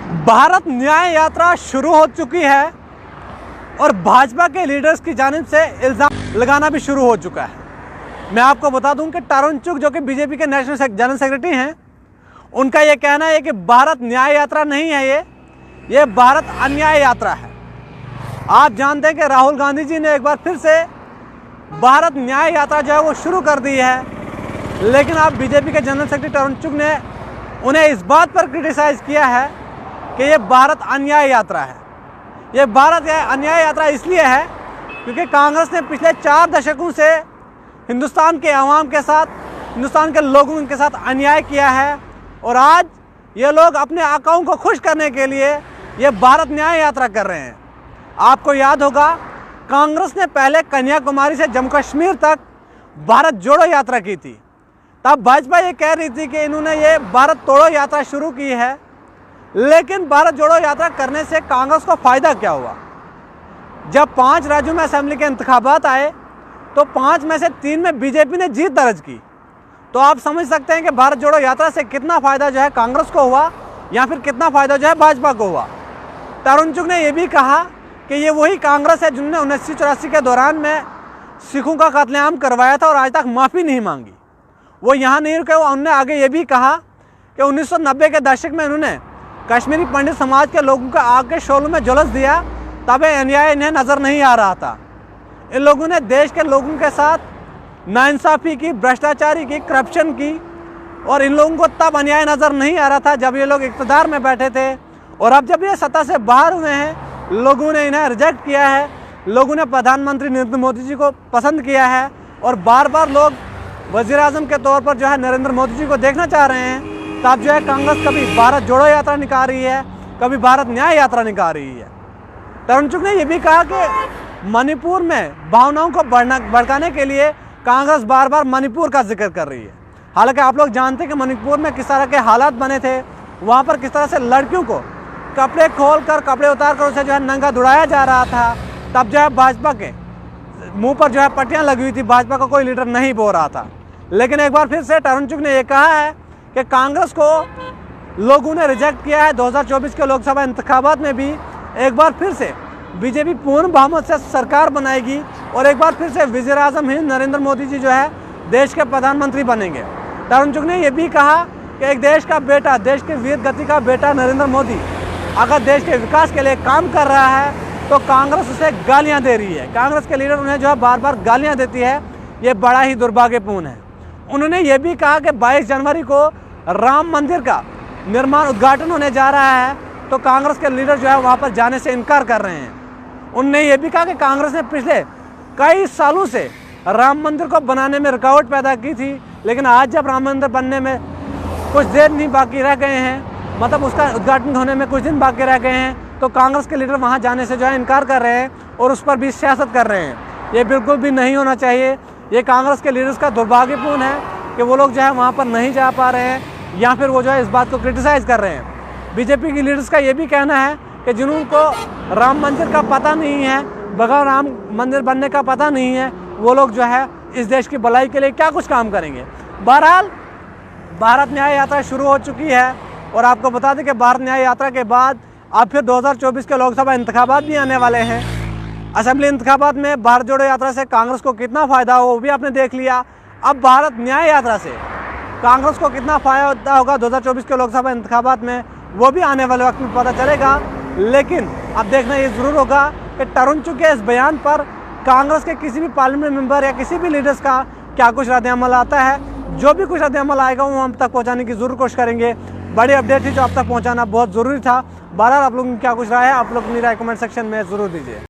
भारत न्याय यात्रा शुरू हो चुकी है और भाजपा के लीडर्स की जानिब से इल्ज़ाम लगाना भी शुरू हो चुका है। मैं आपको बता दूं कि तरुण चुग जो कि बीजेपी के नेशनल जनरल सेक्रेटरी हैं, उनका ये कहना है कि भारत न्याय यात्रा नहीं है, ये भारत अन्याय यात्रा है। आप जानते हैं कि राहुल गांधी जी ने एक बार फिर से भारत न्याय यात्रा जो है वो शुरू कर दी है, लेकिन आप बीजेपी के जनरल सेक्रेटरी तरुण चुग ने उन्हें इस बात पर क्रिटिसाइज़ किया है कि ये भारत अन्याय यात्रा है। ये भारत अन्याय यात्रा इसलिए है क्योंकि कांग्रेस ने पिछले 4 दशकों से हिंदुस्तान के अवाम के साथ, हिंदुस्तान के लोगों के साथ अन्याय किया है और आज ये लोग अपने आकाओं को खुश करने के लिए ये भारत न्याय यात्रा कर रहे हैं। आपको याद होगा, कांग्रेस ने पहले कन्याकुमारी से जम्मू कश्मीर तक भारत जोड़ो यात्रा की थी। तब भाजपा ये कह रही थी कि इन्होंने ये भारत तोड़ो यात्रा शुरू की है, लेकिन भारत जोड़ो यात्रा करने से कांग्रेस को फ़ायदा क्या हुआ? जब 5 राज्यों में असेंबली के इंतखाबात आए तो 5 में से 3 में बीजेपी ने जीत दर्ज की। तो आप समझ सकते हैं कि भारत जोड़ो यात्रा से कितना फ़ायदा जो है कांग्रेस को हुआ या फिर कितना फ़ायदा जो है भाजपा को हुआ। तरुण चुग ने यह भी कहा कि ये वही कांग्रेस है जिन्होंने 1984 के दौरान में सिखों का कत्लेआम करवाया था और आज तक माफ़ी नहीं मांगी। वो यहाँ नहीं रुके, उन्होंने आगे ये भी कहा कि 1990 के दशक में उन्होंने कश्मीरी पंडित समाज के लोगों को आग के शोलों में झुलस दिया, तब अन्याय इन्हें नज़र नहीं आ रहा था। इन लोगों ने देश के लोगों के साथ नाइंसाफ़ी की, भ्रष्टाचारी की, करप्शन की, और इन लोगों को तब अन्याय नज़र नहीं आ रहा था जब ये लोग इक़्तिदार में बैठे थे। और अब जब ये सत्ता से बाहर हुए हैं, लोगों ने इन्हें रिजेक्ट किया है। लोगों ने प्रधानमंत्री नरेंद्र मोदी जी को पसंद किया है और बार बार लोग वज़ीर आज़म के तौर पर जो है नरेंद्र मोदी जी को देखना चाह रहे हैं। तब जो है कांग्रेस कभी भारत जोड़ो यात्रा निकाल रही है, कभी भारत न्याय यात्रा निकाल रही है। तरुण चुग ने यह भी कहा कि मणिपुर में भावनाओं को भड़काने के लिए कांग्रेस बार बार मणिपुर का जिक्र कर रही है। हालांकि आप लोग जानते हैं कि मणिपुर में किस तरह के हालात बने थे, वहाँ पर किस तरह से लड़कियों को कपड़े खोल कर, कपड़े उतार कर उसे जो है नंगा दुड़ाया जा रहा था। तब जो है भाजपा के मुंह पर जो है पट्टियाँ लगी हुई थी, भाजपा का कोई लीडर नहीं बोल रहा था। लेकिन एक बार फिर से तरुण चुग ने यह कहा है कि कांग्रेस को लोगों ने रिजेक्ट किया है। 2024 के लोकसभा इंतखाबात में भी एक बार फिर से बीजेपी पूर्ण बहुमत से सरकार बनाएगी और एक बार फिर से वज़ीर आज़म हिंद नरेंद्र मोदी जी जो है देश के प्रधानमंत्री बनेंगे। तरुण चुग ने यह भी कहा कि एक देश का बेटा, देश के वीर गति का बेटा नरेंद्र मोदी अगर देश के विकास के लिए काम कर रहा है तो कांग्रेस उसे गालियाँ दे रही है। कांग्रेस के लीडर उन्हें जो है बार बार गालियाँ देती है। ये बड़ा ही दुर्भाग्यपूर्ण है। उन्होंने ये भी कहा कि 22 जनवरी को राम मंदिर का निर्माण उद्घाटन होने जा रहा है, तो कांग्रेस के लीडर जो है वहाँ पर जाने से इनकार कर रहे हैं। उन्होंने ये भी कहा कि कांग्रेस ने पिछले कई सालों से राम मंदिर को बनाने में रुकावट पैदा की थी, लेकिन आज जब राम मंदिर बनने में कुछ देर नहीं बाकी रह गए हैं, मतलब उसका उद्घाटन होने में कुछ दिन बाकी रह गए हैं, तो कांग्रेस के लीडर वहाँ जाने से जो है इनकार कर रहे हैं और उस पर भी सियासत कर रहे हैं। ये बिल्कुल भी नहीं होना चाहिए। ये कांग्रेस के लीडर्स का दुर्भाग्यपूर्ण है कि वो लोग जो है वहाँ पर नहीं जा पा रहे हैं या फिर वो जो है इस बात को क्रिटिसाइज़ कर रहे हैं। बीजेपी की लीडर्स का ये भी कहना है कि जिनको राम मंदिर का पता नहीं है, बगैर राम मंदिर बनने का पता नहीं है, वो लोग जो है इस देश की भलाई के लिए क्या कुछ काम करेंगे। बहरहाल भारत न्याय यात्रा शुरू हो चुकी है और आपको बता दें कि भारत न्याय यात्रा के बाद अब फिर 2024 के लोकसभा इंतखाबात भी आने वाले हैं। असेंबली इंतखाबात में भारत जोड़ो यात्रा से कांग्रेस को कितना फ़ायदा हो वो भी आपने देख लिया। अब भारत न्याय यात्रा से कांग्रेस को कितना फ़ायदा होगा 2024 के लोकसभा इंतखाबात में, वो भी आने वाले वक्त में पता चलेगा। लेकिन अब देखना ये ज़रूर होगा कि तरुण चुग के इस बयान पर कांग्रेस के किसी भी पार्लियामेंट मेंबर या किसी भी लीडर्स का क्या कुछ रद्द-ए-अमल आता है। जो भी कुछ रद्द-ए-अमल आएगा वो हम तक पहुँचाने की ज़रूर कोशिश करेंगे। बड़ी अपडेट थी जो आप तक पहुँचाना बहुत ज़रूरी था। बहरहाल आप लोगों की क्या कुछ राय है, आप लोग अपनी राय कमेंट सेक्शन में ज़रूर दीजिए।